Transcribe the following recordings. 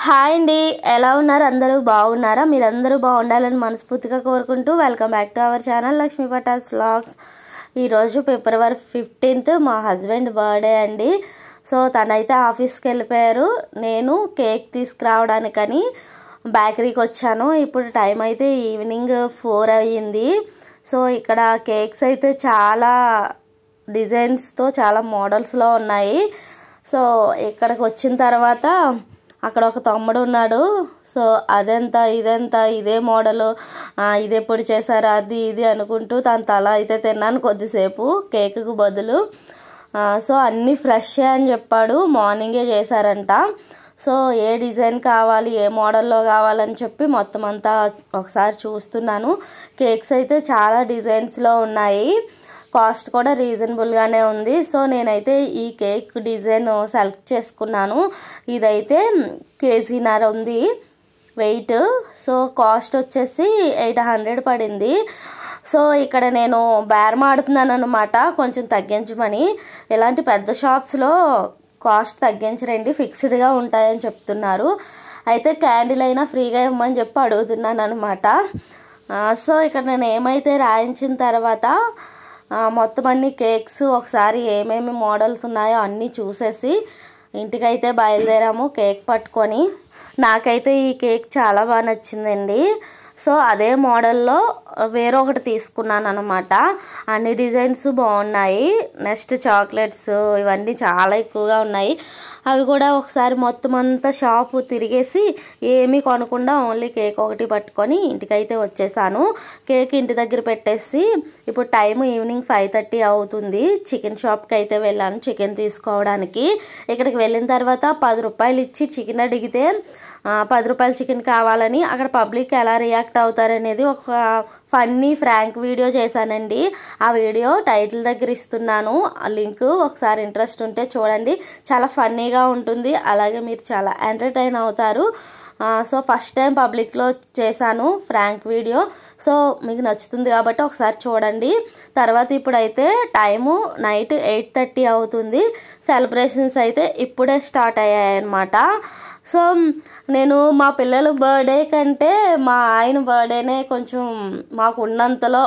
Hi అండి, ఎలా ఉన్నారు? అందరూ బాగున్నారా? మీరందరూ బాగుండాలని మనస్ఫూర్తిగా కోరుకుంటూ welcome back to our channel Lakshmi Patas vlogs. ఈరోజు ఫిబ్రవరి 15th మా హస్బెండ్ బర్త్డే అండి. సో తనైతే ఆఫీస్కి వెళ్ళిపోయారు. నేను కేక్ తీసుకురావడానికని బేకరీకి వచ్చాను. ఇప్పుడు టైం అయితే ఈవినింగ్ 4 అయ్యింది. సో ఇక్కడ కేక్స్ అయితే చాలా డిజైన్స్తో చాలా మోడల్స్లో ఉన్నాయి. సో ఇక్కడికి వచ్చిన తర్వాత అక్కడ ఒక తమ్ముడు ఉన్నాడు. సో అదెంత ఇదెంత, ఇదే మోడలు, ఇది ఎప్పుడు చేశారు, అది ఇది అనుకుంటూ తన తల అయితే తిన్నాను కొద్దిసేపు కేకుకు బదులు. సో అన్నీ ఫ్రెష్ అని చెప్పాడు, మార్నింగే చేశారంట. సో ఏ డిజైన్ కావాలి, ఏ మోడల్లో కావాలని చెప్పి మొత్తం అంతా ఒకసారి చూస్తున్నాను. కేక్స్ అయితే చాలా డిజైన్స్లో ఉన్నాయి, కాస్ట్ కూడా రీజనబుల్గానే ఉంది. సో నేనైతే ఈ కేక్ డిజైన్ సెలెక్ట్ చేసుకున్నాను. ఇదైతే 1.5 kg ఉంది వెయిట్. సో కాస్ట్ వచ్చేసి 800 పడింది. సో ఇక్కడ నేను బేరం ఆడుతున్నాను అనమాట, కొంచెం తగ్గించమని. ఇలాంటి పెద్ద షాప్స్లో కాస్ట్ తగ్గించరండి, ఫిక్స్డ్గా ఉంటాయని చెప్తున్నారు. అయితే క్యాండిల్ అయినా ఫ్రీగా ఇవ్వమని చెప్పి అడుగుతున్నాను అనమాట. సో ఇక్కడ నేను ఏమైతే రాయించిన తర్వాత మొత్తం అన్ని కేక్స్ ఒకసారి ఏమేమి మోడల్స్ ఉన్నాయో అన్నీ చూసేసి ఇంటికైతే బయలుదేరాము కేక్ పట్టుకొని. నాకైతే ఈ కేక్ చాలా బాగా నచ్చిందండి. సో అదే మోడల్లో వేరొకటి తీసుకున్నాను అనమాట. అన్ని డిజైన్స్ బాగున్నాయి. నెక్స్ట్ చాక్లెట్స్ ఇవన్నీ చాలా ఎక్కువగా ఉన్నాయి. అవి కూడా ఒకసారి మొత్తం అంతా షాపు తిరిగేసి ఏమీ కొనకుండా ఓన్లీ కేక్ ఒకటి పట్టుకొని ఇంటికైతే వచ్చేసాను. కేక్ ఇంటి దగ్గర పెట్టేసి ఇప్పుడు టైం ఈవినింగ్ 5:30 అవుతుంది. చికెన్ షాప్కి అయితే వెళ్ళాను చికెన్ తీసుకోవడానికి. ఇక్కడికి వెళ్ళిన తర్వాత 10 రూపాయలు ఇచ్చి చికెన్ అడిగితే 10 రూపాయల చికెన్ కావాలని అక్కడ పబ్లిక్ ఎలా రియాక్ట్ అవుతారనేది ఒక ఫన్నీ ఫ్రాంక్ వీడియో చేశానండి. ఆ వీడియో టైటిల్ దగ్గర ఇస్తున్నాను, ఆ లింక్ ఒకసారి ఇంట్రెస్ట్ ఉంటే చూడండి. చాలా ఫన్నీగా ఉంటుంది, అలాగే మీరు చాలా ఎంటర్టైన్ అవుతారు. సో ఫస్ట్ టైం పబ్లిక్లో చేశాను ఫ్రాంక్ వీడియో. సో మీకు నచ్చుతుంది కాబట్టి ఒకసారి చూడండి. తర్వాత ఇప్పుడైతే టైము నైట్ 8:30 అవుతుంది. సెలబ్రేషన్స్ అయితే ఇప్పుడే స్టార్ట్ అయ్యాయన్నమాట. సో నేను మా పిల్లల బర్త్డే కంటే మా ఆయన బర్త్డేనే కొంచెం మాకు ఉన్నంతలో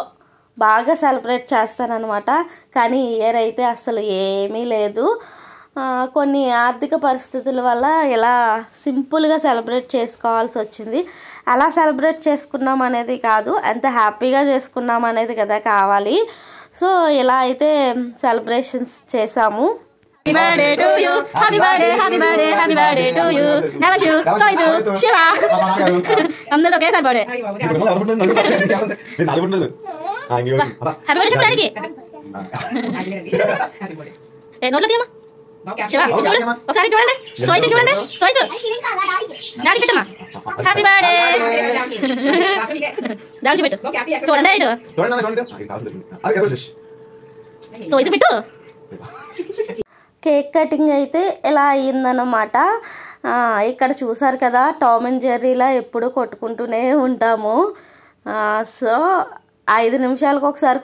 బాగా సెలబ్రేట్ చేస్తానన్నమాట. కానీ ఈ ఇయర్ అయితే అసలు ఏమీ లేదు. కొన్ని ఆర్థిక పరిస్థితుల వల్ల ఇలా సింపుల్గా సెలబ్రేట్ చేసుకోవాల్సి వచ్చింది. అలా సెలబ్రేట్ చేసుకున్నాం అనేది కాదు, ఎంత హ్యాపీగా చేసుకున్నాం అనేది కదా కావాలి. సో ఇలా అయితే సెలబ్రేషన్స్ చేసాము. Happy birthday to you, happy birthday, happy birthday, happy birthday to you. Namachu, Soidu, Shiva. అందరూ ఒకేసారి బర్త్డే. హ్యాపీ బర్త్డే చెప్పడానికి నోట్లో తీయమ్మా. శివ చూడు ఒకసారి చూడండి. సోయిదు చూడండి, సోయిదు డాడీ పెట్టమ్మా. హ్యాపీ బర్త్డే దాల్చి పెట్టు చూడండి. ఇటు సోయిదు పెట్టు. కేక్ కటింగ్ అయితే ఇలా అయ్యిందన్నమాట. ఇక్కడ చూసారు కదా, టామ్ అండ్ జెర్రీలా ఎప్పుడు కొట్టుకుంటూనే ఉంటాము. సో 5 నిమిషాలకు ఒకసారి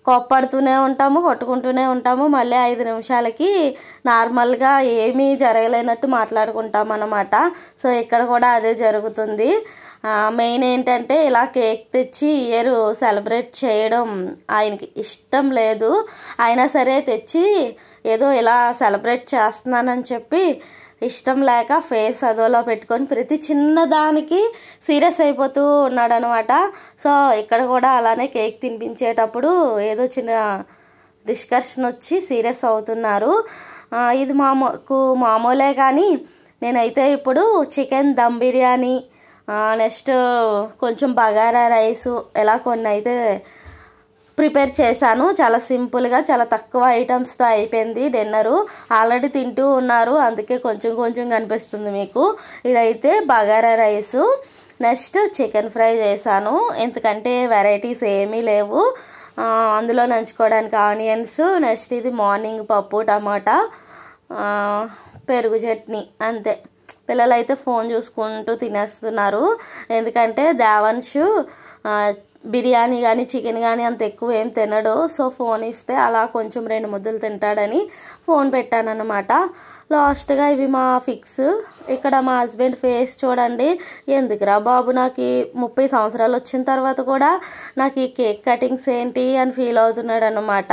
కోప్పడుతూనే ఉంటాము, కొట్టుకుంటూనే ఉంటాము. మళ్ళీ 5 నిమిషాలకి నార్మల్గా ఏమీ జరగలేనట్టు మాట్లాడుకుంటాం అన్నమాట. సో ఇక్కడ కూడా అదే జరుగుతుంది. మెయిన్ ఏంటంటే ఇలా కేక్ తెచ్చి ఇయర్ సెలబ్రేట్ చేయడం ఆయనకి ఇష్టం లేదు. అయినా సరే తెచ్చి ఏదో ఇలా సెలబ్రేట్ చేస్తున్నానని చెప్పి ఇష్టం లేక ఫేస్ అదోలా పెట్టుకొని ప్రతి చిన్నదానికి సీరియస్ అయిపోతూ ఉన్నాడు అనమాట. సో ఇక్కడ కూడా అలానే కేక్ తినిపించేటప్పుడు ఏదో చిన్న డిస్కషన్ వచ్చి సీరియస్ అవుతున్నారు. ఇది మామూలే. కానీ నేనైతే ఇప్పుడు చికెన్ దమ్ బిర్యానీ, నెక్స్ట్ కొంచెం బగారా రైసు ఇలా కొన్ని అయితే ప్రిపేర్ చేశాను. చాలా సింపుల్గా చాలా తక్కువ ఐటమ్స్తో అయిపోయింది డిన్నరు. ఆల్రెడీ తింటూ ఉన్నారు, అందుకే కొంచెం కొంచెం కనిపిస్తుంది మీకు. ఇదైతే bagara rice, next chicken fry చేశాను. ఎందుకంటే వెరైటీస్ ఏమీ లేవు. అందులో నంచుకోవడానికి ఆనియన్స్, నెక్స్ట్ ఇది మార్నింగ్ పప్పు టమాటా పెరుగు చట్నీ అంతే. పిల్లలు అయితే ఫోన్ చూసుకుంటూ తినేస్తున్నారు. ఎందుకంటే దేవాన్షు బిర్యానీ కానీ చికెన్ కానీ అంత ఎక్కువ ఏం తినడు. సో ఫోన్ ఇస్తే అలా కొంచెం 2 ముద్దలు తింటాడని ఫోన్ పెట్టానన్నమాట. లాస్ట్గా ఇవి మా ఫిక్స్. ఇక్కడ మా హస్బెండ్ ఫేస్ చూడండి. ఎందుకురా బాబు, నాకు 30 సంవత్సరాలు వచ్చిన తర్వాత కూడా నాకు ఈ కేక్ కటింగ్స్ ఏంటి అని ఫీల్ అవుతున్నాడు అన్నమాట.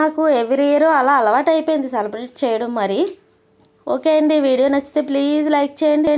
నాకు ఎవ్రీ ఇయర్ అలా అలవాటు అయిపోయింది సెలబ్రేట్ చేయడం. మరి ఓకే అండి, వీడియో నచ్చితే ప్లీజ్ లైక్ చేయండి.